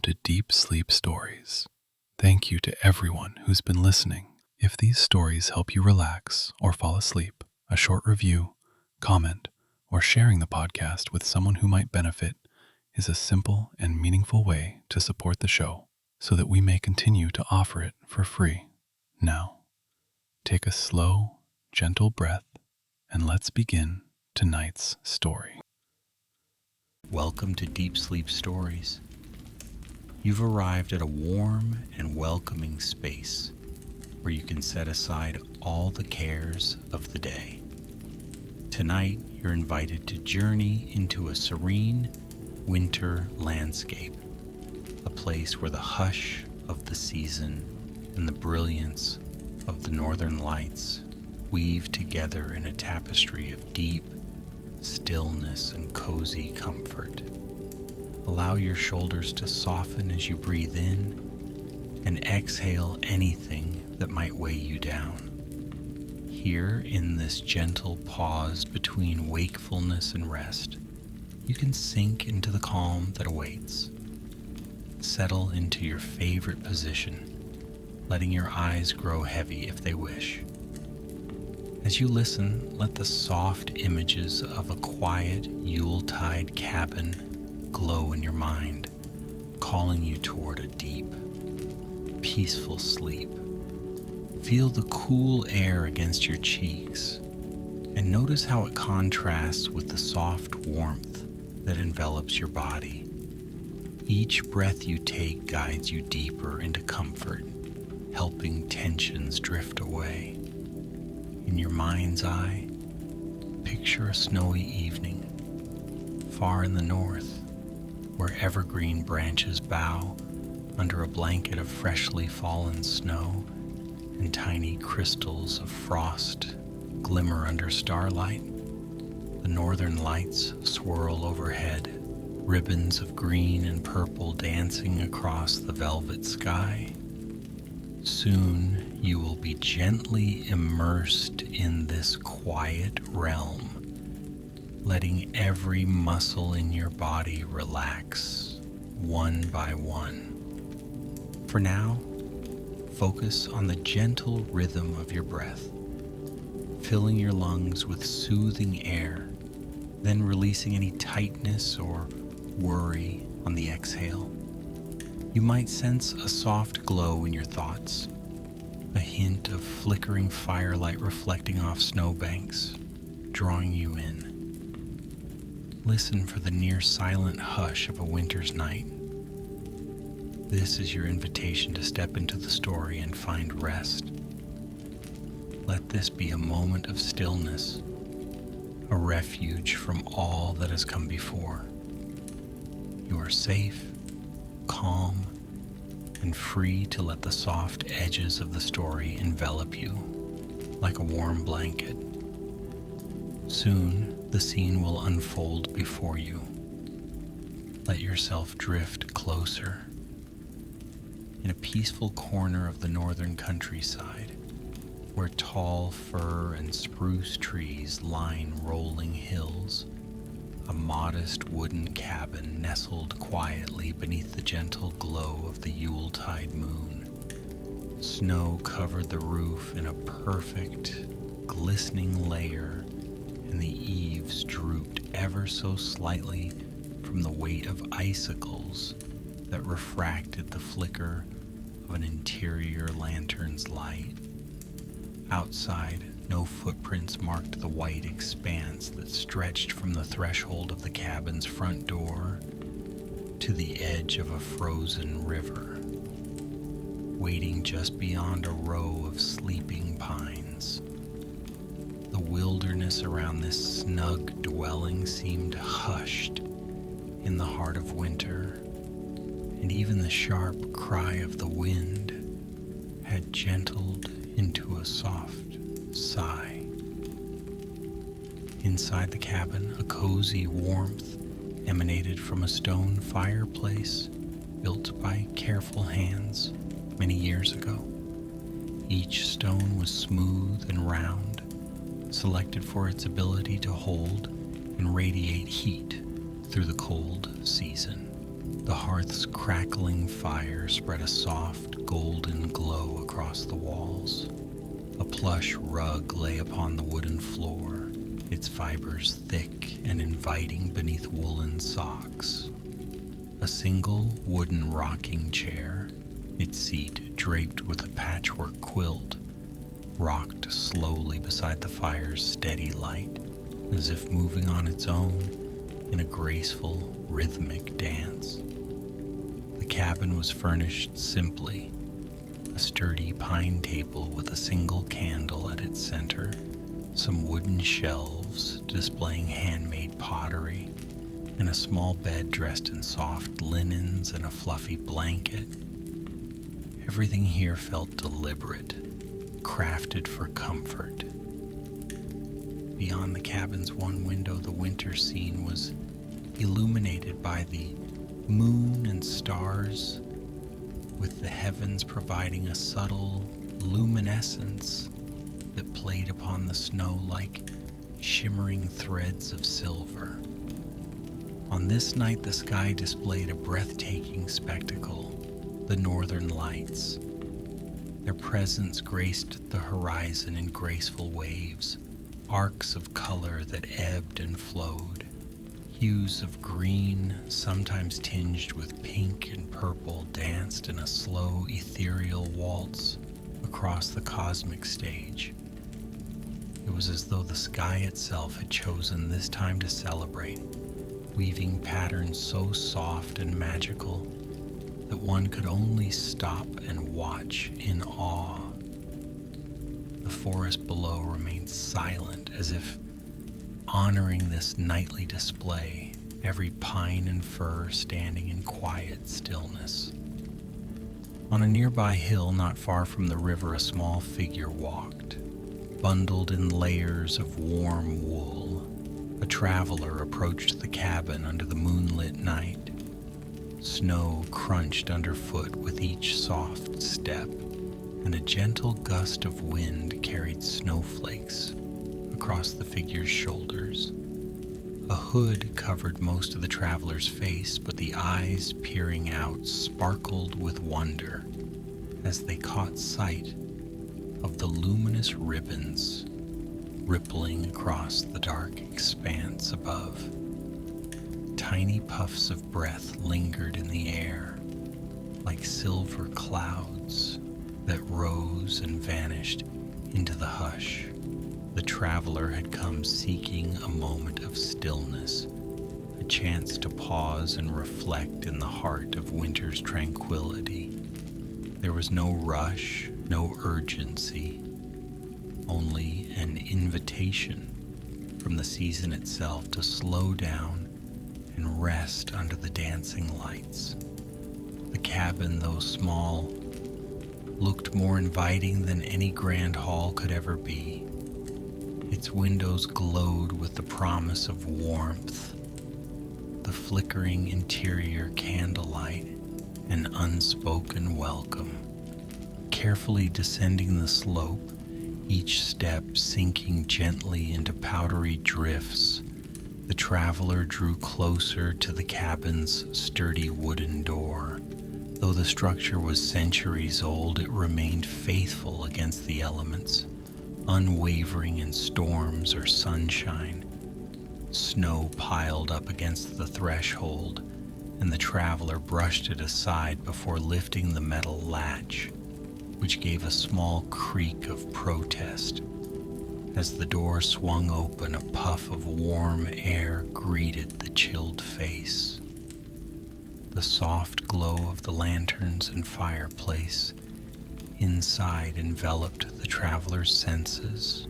to Deep Sleep Stories. Thank you to everyone who's been listening. If these stories help you relax or fall asleep, a short review, comment, or sharing the podcast with someone who might benefit is a simple and meaningful way to support the show so that we may continue to offer it for free. Now, take a slow, gentle breath and let's begin tonight's story. Welcome to Deep Sleep Stories. You've arrived at a warm and welcoming space where you can set aside all the cares of the day. Tonight, you're invited to journey into a serene winter landscape, a place where the hush of the season and the brilliance of the northern lights weave together in a tapestry of deep stillness and cozy comfort. Allow your shoulders to soften as you breathe in and exhale anything that might weigh you down. Here, in this gentle pause between wakefulness and rest, you can sink into the calm that awaits. Settle into your favorite position, letting your eyes grow heavy if they wish. As you listen, let the soft images of a quiet Yuletide cabin glow in your mind, calling you toward a deep, peaceful sleep. Feel the cool air against your cheeks, and notice how it contrasts with the soft warmth that envelops your body. Each breath you take guides you deeper into comfort, helping tensions drift away. In your mind's eye, picture a snowy evening, far in the north, where evergreen branches bow under a blanket of freshly fallen snow, and tiny crystals of frost glimmer under starlight. The northern lights swirl overhead, ribbons of green and purple dancing across the velvet sky. Soon you will be gently immersed in this quiet realm, letting every muscle in your body relax one by one. For now, focus on the gentle rhythm of your breath, filling your lungs with soothing air, then releasing any tightness or worry on the exhale. You might sense a soft glow in your thoughts, a hint of flickering firelight reflecting off snowbanks, drawing you in. Listen for the near silent hush of a winter's night. This is your invitation to step into the story and find rest. Let this be a moment of stillness, a refuge from all that has come before. You are safe, calm, and free to let the soft edges of the story envelop you like a warm blanket. Soon, the scene will unfold before you. Let yourself drift closer. In a peaceful corner of the northern countryside, where tall fir and spruce trees line rolling hills, a modest wooden cabin nestled quietly beneath the gentle glow of the Yuletide moon. Snow covered the roof in a perfect, glistening layer, and the eaves drooped ever so slightly from the weight of icicles that refracted the flicker of an interior lantern's light. Outside, no footprints marked the white expanse that stretched from the threshold of the cabin's front door to the edge of a frozen river, waiting just beyond a row of sleeping pines. The wilderness around this snug dwelling seemed hushed in the heart of winter, and even the sharp cry of the wind had gentled into a soft sigh. Inside the cabin, a cozy warmth emanated from a stone fireplace built by careful hands many years ago. Each stone was smooth and round, selected for its ability to hold and radiate heat through the cold season. The hearth's crackling fire spread a soft, golden glow across the walls. A plush rug lay upon the wooden floor, its fibers thick and inviting beneath woolen socks. A single wooden rocking chair, its seat draped with a patchwork quilt, rocked slowly beside the fire's steady light, as if moving on its own in a graceful, rhythmic dance. The cabin was furnished simply, a sturdy pine table with a single candle at its center, some wooden shelves displaying handmade pottery, and a small bed dressed in soft linens and a fluffy blanket. Everything here felt deliberate, crafted for comfort. Beyond the cabin's one window, the winter scene was illuminated by the moon and stars, with the heavens providing a subtle luminescence that played upon the snow like shimmering threads of silver. On this night, the sky displayed a breathtaking spectacle, the northern lights. Their presence graced the horizon in graceful waves, arcs of color that ebbed and flowed. Hues of green, sometimes tinged with pink and purple, danced in a slow, ethereal waltz across the cosmic stage. It was as though the sky itself had chosen this time to celebrate, weaving patterns so soft and magical that one could only stop and watch in awe. The forest below remained silent, as if honoring this nightly display, every pine and fir standing in quiet stillness. On a nearby hill not far from the river, a small figure walked, bundled in layers of warm wool. A traveler approached the cabin under the moonlit night. Snow crunched underfoot with each soft step, and a gentle gust of wind carried snowflakes across the figure's shoulders. A hood covered most of the traveler's face, but the eyes peering out sparkled with wonder as they caught sight of the luminous ribbons rippling across the dark expanse above. Tiny puffs of breath lingered in the air, like silver clouds that rose and vanished into the hush. The traveler had come seeking a moment of stillness, a chance to pause and reflect in the heart of winter's tranquility. There was no rush, no urgency, only an invitation from the season itself to slow down and rest under the dancing lights. The cabin, though small, looked more inviting than any grand hall could ever be. Its windows glowed with the promise of warmth, the flickering interior candlelight, an unspoken welcome. Carefully descending the slope, each step sinking gently into powdery drifts, the traveler drew closer to the cabin's sturdy wooden door. Though the structure was centuries old, it remained faithful against the elements, unwavering in storms or sunshine. Snow piled up against the threshold, and the traveler brushed it aside before lifting the metal latch, which gave a small creak of protest. As the door swung open, a puff of warm air greeted the chilled face. The soft glow of the lanterns and fireplace inside enveloped the traveler's senses,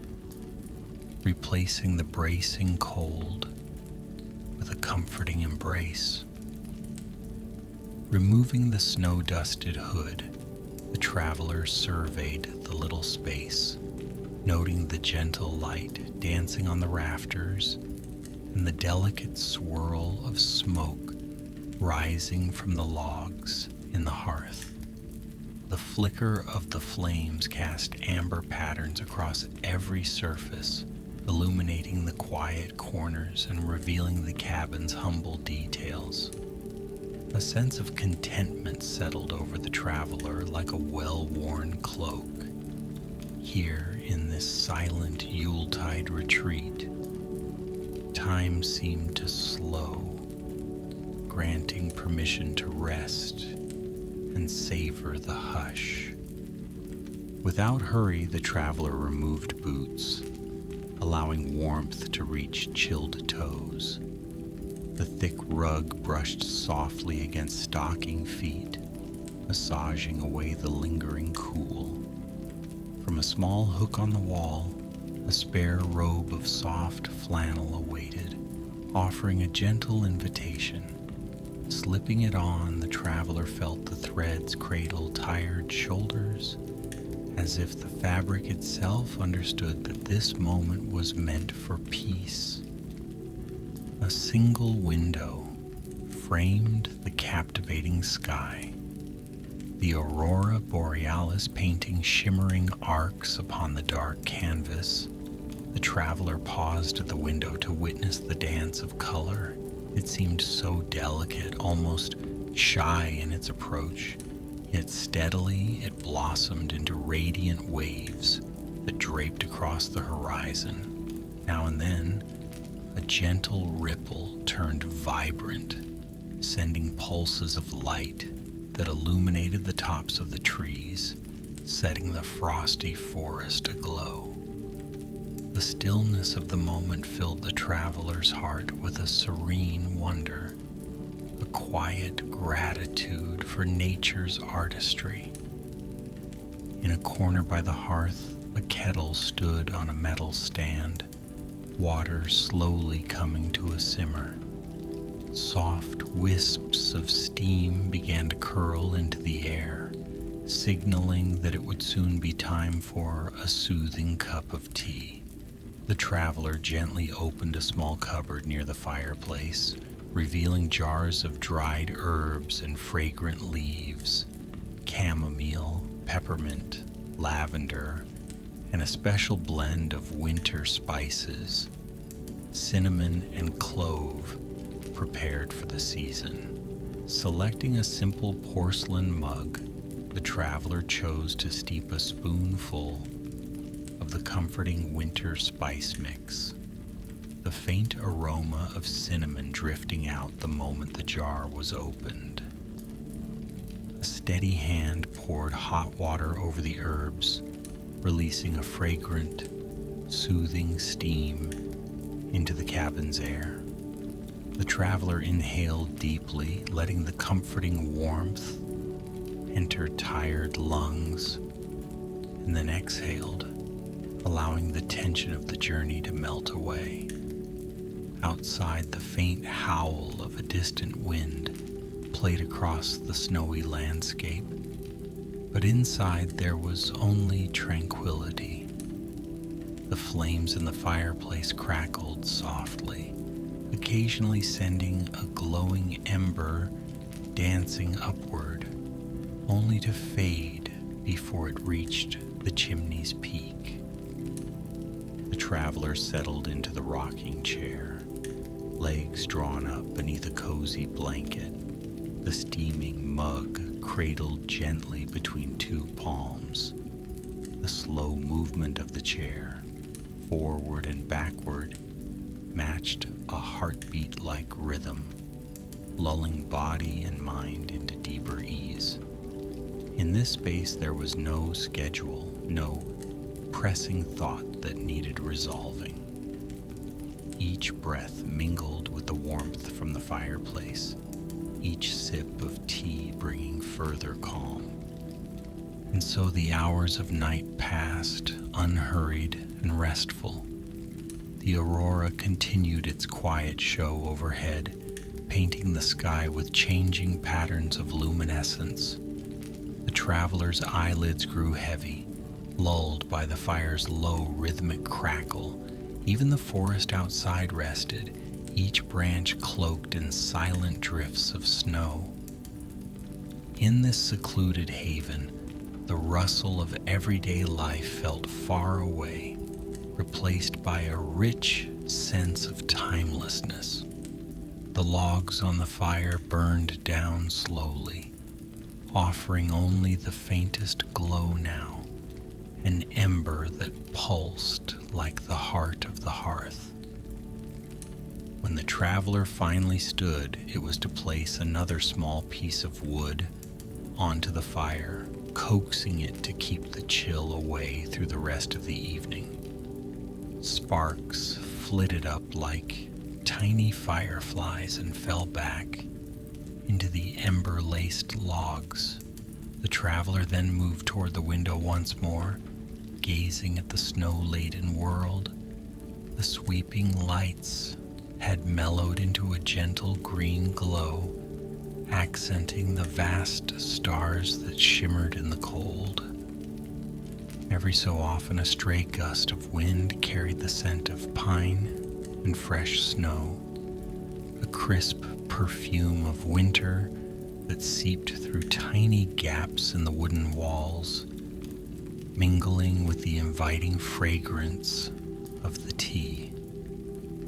replacing the bracing cold with a comforting embrace. Removing the snow-dusted hood, the traveler surveyed the little space, noting the gentle light dancing on the rafters and the delicate swirl of smoke rising from the logs in the hearth. The flicker of the flames cast amber patterns across every surface, illuminating the quiet corners and revealing the cabin's humble details. A sense of contentment settled over the traveler like a well-worn cloak. Here in this silent Yuletide retreat, time seemed to slow, granting permission to rest and savor the hush. Without hurry, the traveler removed boots, allowing warmth to reach chilled toes. The thick rug brushed softly against stocking feet, massaging away the lingering cool. From a small hook on the wall, a spare robe of soft flannel awaited, offering a gentle invitation. Slipping it on, the traveler felt the threads cradle tired shoulders, as if the fabric itself understood that this moment was meant for peace. A single window framed the captivating sky, the aurora borealis painting shimmering arcs upon the dark canvas. The traveler paused at the window to witness the dance of color. It seemed so delicate, almost shy in its approach, yet steadily it blossomed into radiant waves that draped across the horizon. Now and then, a gentle ripple turned vibrant, sending pulses of light that illuminated the tops of the trees, setting the frosty forest aglow. The stillness of the moment filled the traveler's heart with a serene wonder, a quiet gratitude for nature's artistry. In a corner by the hearth, a kettle stood on a metal stand, water slowly coming to a simmer. Soft wisps of steam began to curl into the air, signaling that it would soon be time for a soothing cup of tea. The traveler gently opened a small cupboard near the fireplace, revealing jars of dried herbs and fragrant leaves, chamomile, peppermint, lavender, and a special blend of winter spices, cinnamon and clove, prepared for the season. Selecting a simple porcelain mug, the traveler chose to steep a spoonful of the comforting winter spice mix, the faint aroma of cinnamon drifting out the moment the jar was opened. A steady hand poured hot water over the herbs, releasing a fragrant, soothing steam into the cabin's air. The traveler inhaled deeply, letting the comforting warmth enter tired lungs, and then exhaled, allowing the tension of the journey to melt away. Outside, the faint howl of a distant wind played across the snowy landscape, but inside there was only tranquility. The flames in the fireplace crackled softly, occasionally sending a glowing ember dancing upward, only to fade before it reached the chimney's peak. The traveler settled into the rocking chair, legs drawn up beneath a cozy blanket, the steaming mug cradled gently between two palms. The slow movement of the chair, forward and backward, matched a heartbeat-like rhythm, lulling body and mind into deeper ease. In this space there was no schedule, no pressing thought that needed resolving. Each breath mingled with the warmth from the fireplace, each sip of tea bringing further calm. And so the hours of night passed, unhurried and restful. The aurora continued its quiet show overhead, painting the sky with changing patterns of luminescence. The traveler's eyelids grew heavy, lulled by the fire's low rhythmic crackle. Even the forest outside rested, each branch cloaked in silent drifts of snow. In this secluded haven, the rustle of everyday life felt far away, replaced by a rich sense of timelessness. The logs on the fire burned down slowly, offering only the faintest glow now, an ember that pulsed like the heart of the hearth. When the traveler finally stood, it was to place another small piece of wood onto the fire, coaxing it to keep the chill away through the rest of the evening. Sparks flitted up like tiny fireflies and fell back into the ember-laced logs. The traveler then moved toward the window once more, gazing at the snow-laden world. The sweeping lights had mellowed into a gentle green glow, accenting the vast stars that shimmered in the cold. Every so often a stray gust of wind carried the scent of pine and fresh snow, a crisp perfume of winter that seeped through tiny gaps in the wooden walls, mingling with the inviting fragrance of the tea.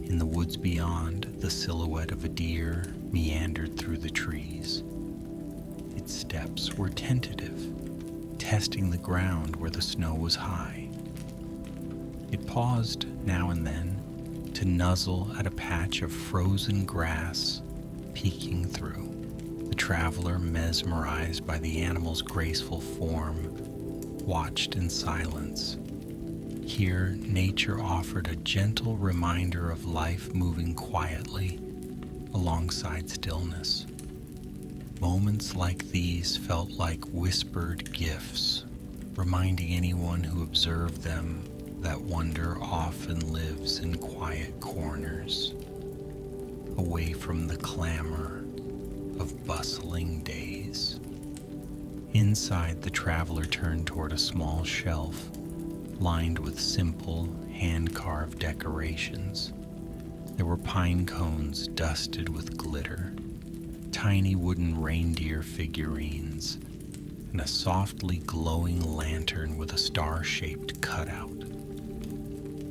In the woods beyond, the silhouette of a deer meandered through the trees. Its steps were tentative, testing the ground where the snow was high. It paused now and then to nuzzle at a patch of frozen grass peeking through. The traveler, mesmerized by the animal's graceful form, watched in silence. Here, nature offered a gentle reminder of life moving quietly alongside stillness. Moments like these felt like whispered gifts, reminding anyone who observed them that wonder often lives in quiet corners, away from the clamor of bustling days. Inside, the traveler turned toward a small shelf lined with simple, hand-carved decorations. There were pine cones dusted with glitter, tiny wooden reindeer figurines, and a softly glowing lantern with a star-shaped cutout.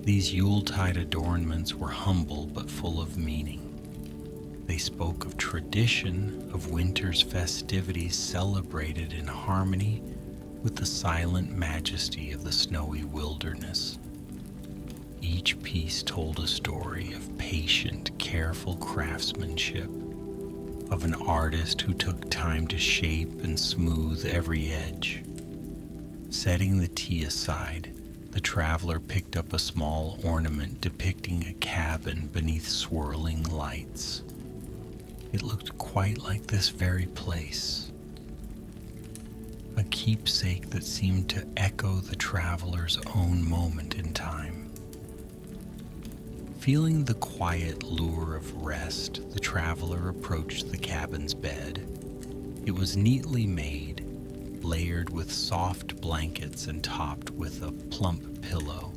These Yuletide adornments were humble but full of meaning. They spoke of tradition, of winter's festivities celebrated in harmony with the silent majesty of the snowy wilderness. Each piece told a story of patient, careful craftsmanship, of an artist who took time to shape and smooth every edge. Setting the tea aside, the traveler picked up a small ornament depicting a cabin beneath swirling lights. It looked quite like this very place, a keepsake that seemed to echo the traveler's own moment in time. Feeling the quiet lure of rest, the traveler approached the cabin's bed. It was neatly made, layered with soft blankets and topped with a plump pillow.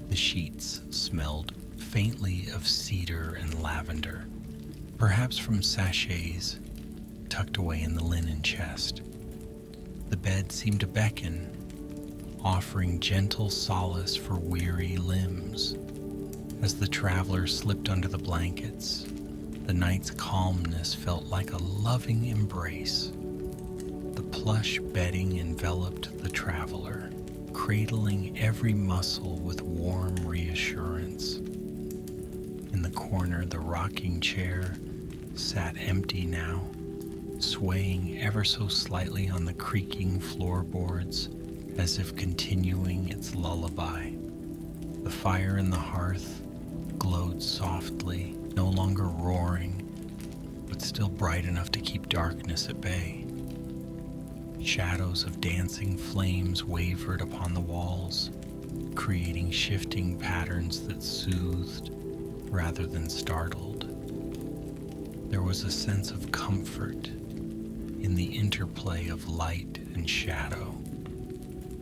The sheets smelled faintly of cedar and lavender, perhaps from sachets tucked away in the linen chest. The bed seemed to beckon, offering gentle solace for weary limbs. As the traveler slipped under the blankets, the night's calmness felt like a loving embrace. The plush bedding enveloped the traveler, cradling every muscle with warm reassurance. In the corner, the rocking chair sat empty now, swaying ever so slightly on the creaking floorboards as if continuing its lullaby. The fire in the hearth glowed softly, no longer roaring, but still bright enough to keep darkness at bay. Shadows of dancing flames wavered upon the walls, creating shifting patterns that soothed rather than startled. There was a sense of comfort in the interplay of light and shadow,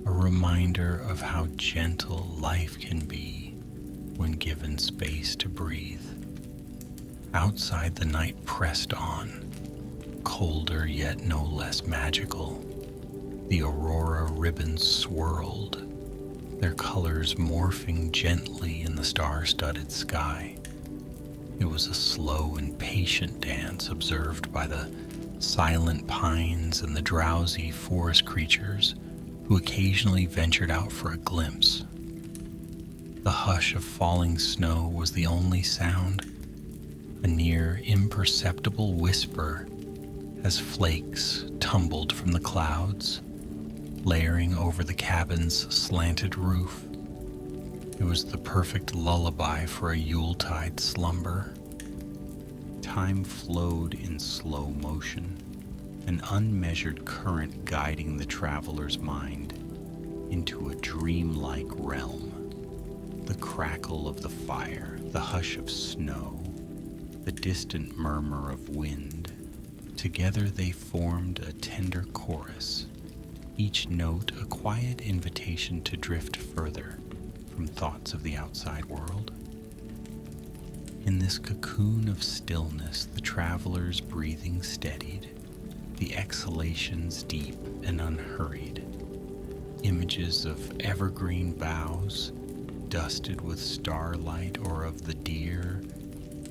a reminder of how gentle life can be when given space to breathe. Outside, the night pressed on, colder yet no less magical. The aurora ribbons swirled, their colors morphing gently in the star-studded sky. It was a slow and patient dance observed by the silent pines and the drowsy forest creatures who occasionally ventured out for a glimpse. The hush of falling snow was the only sound, a near imperceptible whisper as flakes tumbled from the clouds, layering over the cabin's slanted roof. It was the perfect lullaby for a Yuletide slumber. Time flowed in slow motion, an unmeasured current guiding the traveler's mind into a dreamlike realm. The crackle of the fire, the hush of snow, the distant murmur of wind, together they formed a tender chorus, each note a quiet invitation to drift further from thoughts of the outside world. In this cocoon of stillness, the traveler's breathing steadied, the exhalations deep and unhurried. Images of evergreen boughs, dusted with starlight, or of the deer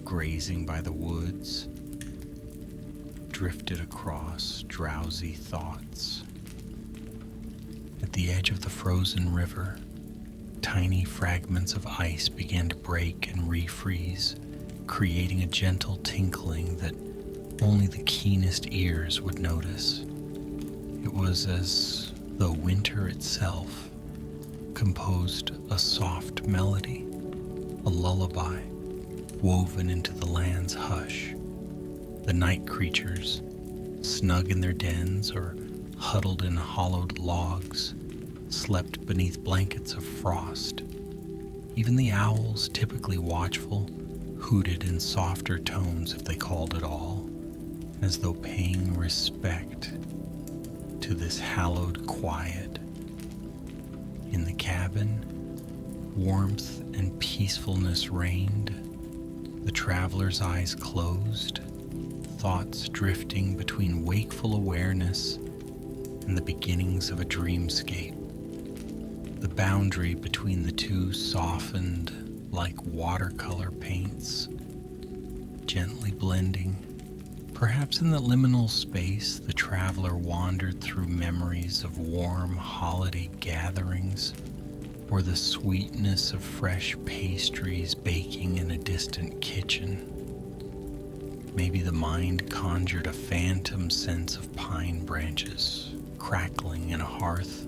grazing by the woods, drifted across drowsy thoughts. At the edge of the frozen river, tiny fragments of ice began to break and refreeze, creating a gentle tinkling that only the keenest ears would notice. It was as though winter itself composed a soft melody, a lullaby woven into the land's hush. The night creatures, snug in their dens or huddled in hollowed logs, slept beneath blankets of frost. Even the owls, typically watchful, hooted in softer tones if they called at all, as though paying respect to this hallowed quiet. In the cabin, warmth and peacefulness reigned, the traveler's eyes closed, thoughts drifting between wakeful awareness and the beginnings of a dreamscape. The boundary between the two softened like watercolor paints, gently blending. Perhaps in the liminal space, the traveler wandered through memories of warm holiday gatherings or the sweetness of fresh pastries baking in a distant kitchen. Maybe the mind conjured a phantom sense of pine branches crackling in a hearth,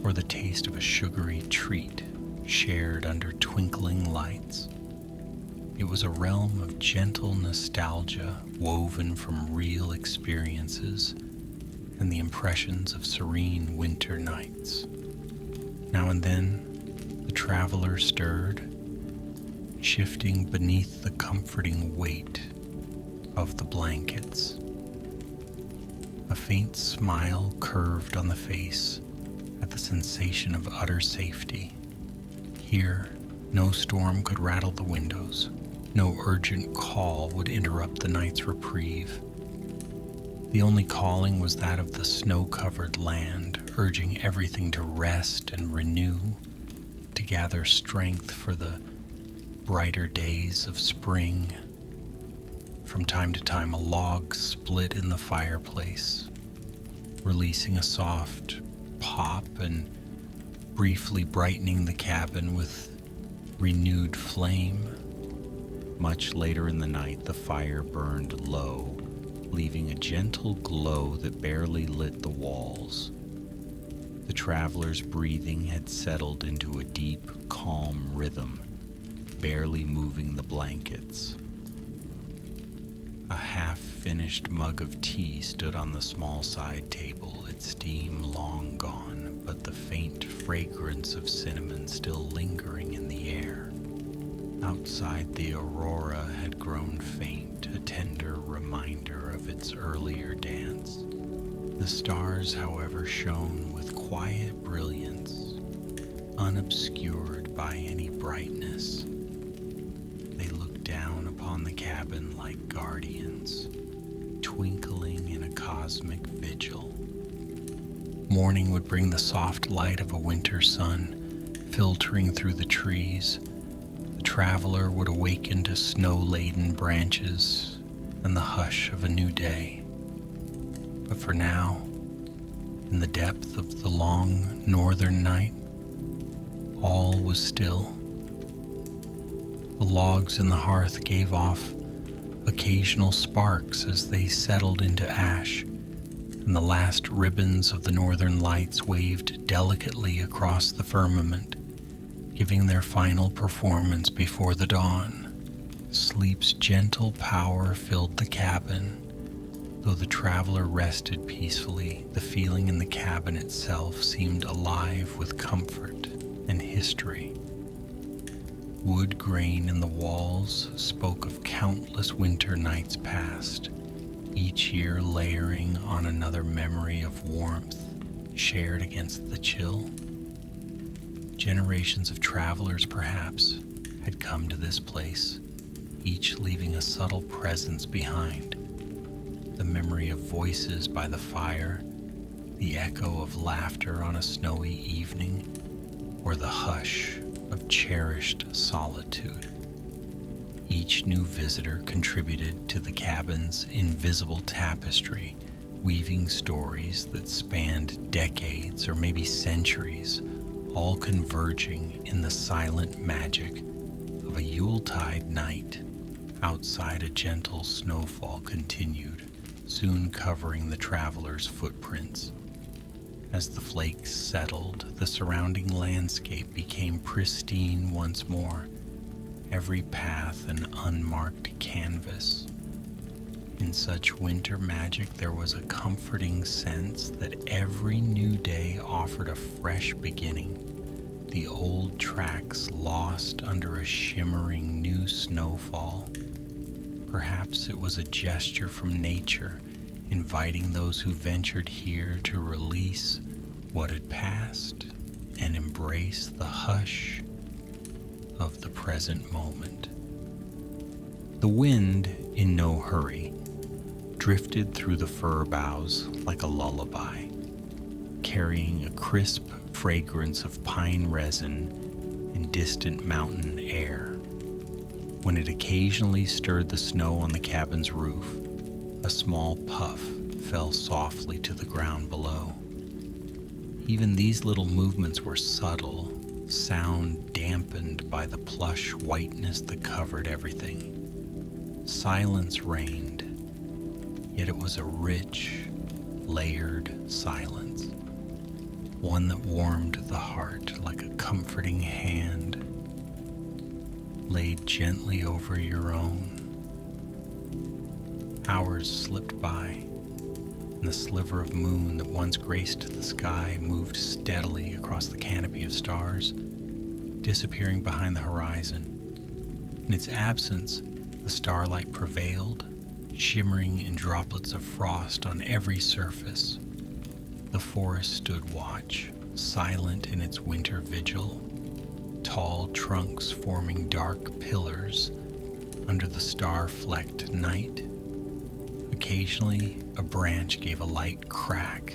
or the taste of a sugary treat shared under twinkling lights. It was a realm of gentle nostalgia woven from real experiences and the impressions of serene winter nights. Now and then, the traveler stirred, shifting beneath the comforting weight of the blankets. A faint smile curved on the face at the sensation of utter safety. Here, no storm could rattle the windows. No urgent call would interrupt the night's reprieve. The only calling was that of the snow-covered land, urging everything to rest and renew, to gather strength for the brighter days of spring. From time to time, a log split in the fireplace, releasing a soft pop and briefly brightening the cabin with renewed flame. Much later in the night, the fire burned low, leaving a gentle glow that barely lit the walls. The traveler's breathing had settled into a deep, calm rhythm, barely moving the blankets. A half-finished mug of tea stood on the small side table, its steam long gone, but the faint fragrance of cinnamon still lingering in the air. Outside, the aurora had grown faint, a tender reminder of its earlier dance. The stars, however, shone with quiet brilliance, unobscured by any brightness. They looked down upon the cabin like guardians, twinkling in a cosmic vigil. Morning would bring the soft light of a winter sun, filtering through the trees. The traveler would awaken to snow-laden branches and the hush of a new day. But for now, in the depth of the long northern night, all was still. The logs in the hearth gave off occasional sparks as they settled into ash, and the last ribbons of the northern lights waved delicately across the firmament, giving their final performance before the dawn. Sleep's gentle power filled the cabin. Though the traveler rested peacefully, the feeling in the cabin itself seemed alive with comfort and history. Wood grain in the walls spoke of countless winter nights past, each year layering on another memory of warmth shared against the chill. Generations of travelers, perhaps, had come to this place, each leaving a subtle presence behind. The memory of voices by the fire, the echo of laughter on a snowy evening, or the hush of cherished solitude. Each new visitor contributed to the cabin's invisible tapestry, weaving stories that spanned decades or maybe centuries, all converging in the silent magic of a Yuletide night. Outside, a gentle snowfall continued, soon covering the traveler's footprints. As the flakes settled, the surrounding landscape became pristine once more, every path an unmarked canvas. In such winter magic, there was a comforting sense that every new day offered a fresh beginning, the old tracks lost under a shimmering new snowfall. Perhaps it was a gesture from nature, inviting those who ventured here to release what had passed and embrace the hush of the present moment. The wind, in no hurry, drifted through the fir boughs like a lullaby, carrying a crisp fragrance of pine resin and distant mountain air. When it occasionally stirred the snow on the cabin's roof, a small puff fell softly to the ground below. Even these little movements were subtle, sound dampened by the plush whiteness that covered everything. Silence reigned, yet it was a rich, layered silence, one that warmed the heart like a comforting hand laid gently over your own. Hours slipped by, and the sliver of moon that once graced the sky moved steadily across the canopy of stars, disappearing behind the horizon. In its absence, the starlight prevailed, shimmering in droplets of frost on every surface. The forest stood watch, silent in its winter vigil, tall trunks forming dark pillars under the star-flecked night. Occasionally, a branch gave a light crack,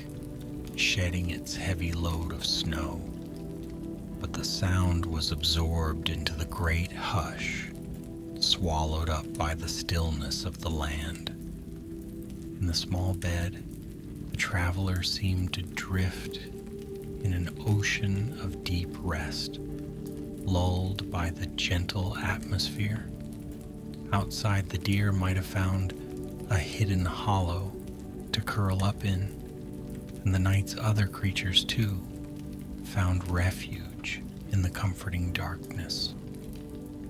shedding its heavy load of snow, but the sound was absorbed into the great hush, swallowed up by the stillness of the land. In the small bed, the traveler seemed to drift in an ocean of deep rest, lulled by the gentle atmosphere. Outside, the deer might have found a hidden hollow to curl up in, and the night's other creatures, too, found refuge in the comforting darkness.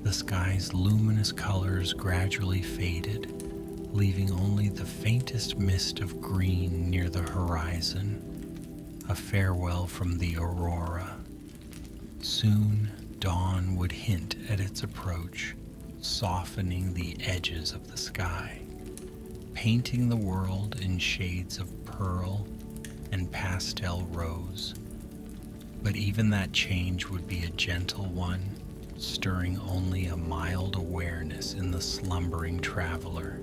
The sky's luminous colors gradually faded, leaving only the faintest mist of green near the horizon, a farewell from the aurora. Soon, dawn would hint at its approach, softening the edges of the sky, painting the world in shades of pearl and pastel rose. But even that change would be a gentle one, stirring only a mild awareness in the slumbering traveler.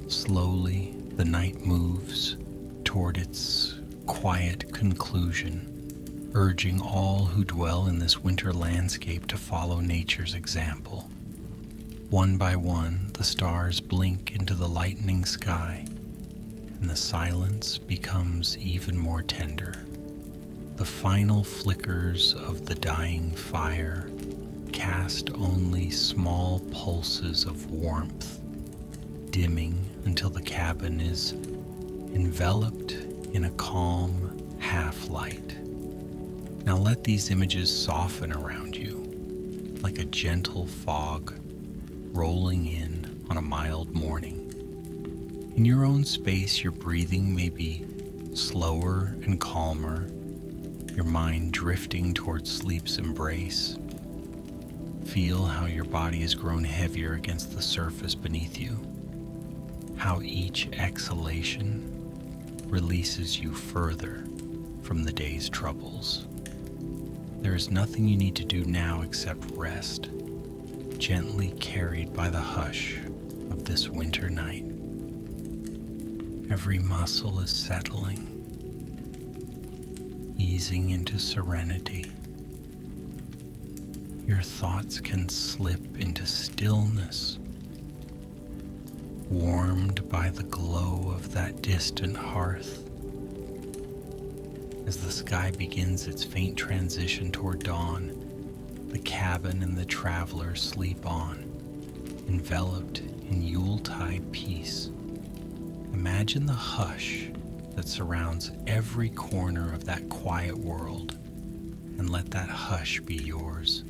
Slowly, the night moves toward its quiet conclusion, urging all who dwell in this winter landscape to follow nature's example. One by one, the stars blink into the lightening sky, and the silence becomes even more tender. The final flickers of the dying fire cast only small pulses of warmth, dimming until the cabin is enveloped in a calm half-light. Now let these images soften around you, like a gentle fog rolling in on a mild morning. In your own space, your breathing may be slower and calmer, your mind drifting towards sleep's embrace. Feel how your body has grown heavier against the surface beneath you, how each exhalation releases you further from the day's troubles. There is nothing you need to do now except rest, gently carried by the hush of this winter night. Every muscle is settling, easing into serenity. Your thoughts can slip into stillness, warmed by the glow of that distant hearth. As the sky begins its faint transition toward dawn, the cabin and the traveler sleep on, enveloped in Yuletide peace. Imagine the hush that surrounds every corner of that quiet world, and let that hush be yours.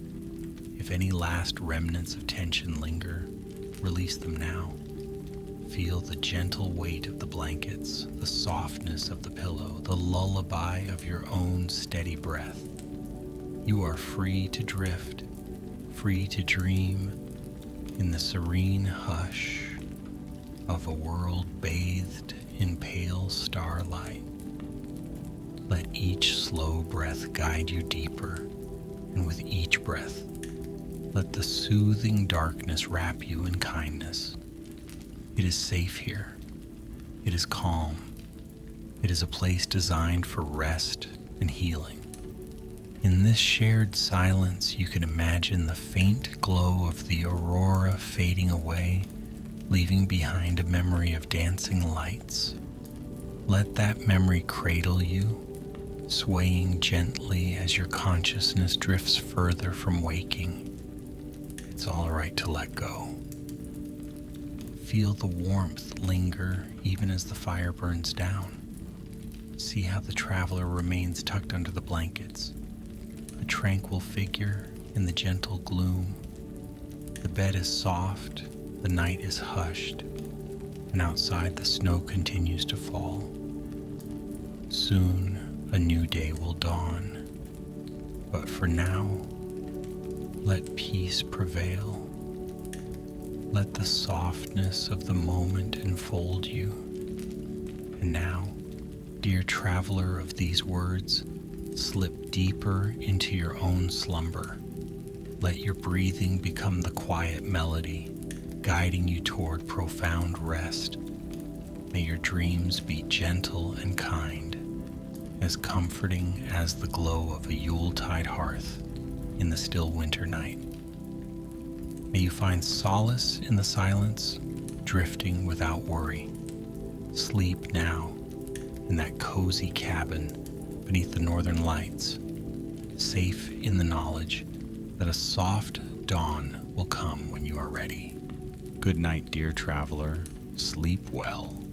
If any last remnants of tension linger, release them now. Feel the gentle weight of the blankets, the softness of the pillow, the lullaby of your own steady breath. You are free to drift, free to dream in the serene hush of a world bathed in pale starlight. Let each slow breath guide you deeper, and with each breath, let the soothing darkness wrap you in kindness. It is safe here. It is calm. It is a place designed for rest and healing. In this shared silence, you can imagine the faint glow of the aurora fading away, leaving behind a memory of dancing lights. Let that memory cradle you, swaying gently as your consciousness drifts further from waking. It's all right to let go. Feel the warmth linger even as the fire burns down. See how the traveler remains tucked under the blankets, a tranquil figure in the gentle gloom. The bed is soft, the night is hushed, and outside the snow continues to fall. Soon a new day will dawn, but for now, let peace prevail. Let the softness of the moment enfold you. And now, dear traveler of these words, slip deeper into your own slumber. Let your breathing become the quiet melody, guiding you toward profound rest. May your dreams be gentle and kind, as comforting as the glow of a Yuletide hearth in the still winter night. May you find solace in the silence, drifting without worry. Sleep now in that cozy cabin beneath the northern lights, safe in the knowledge that a soft dawn will come when you are ready. Good night, dear traveler. Sleep well.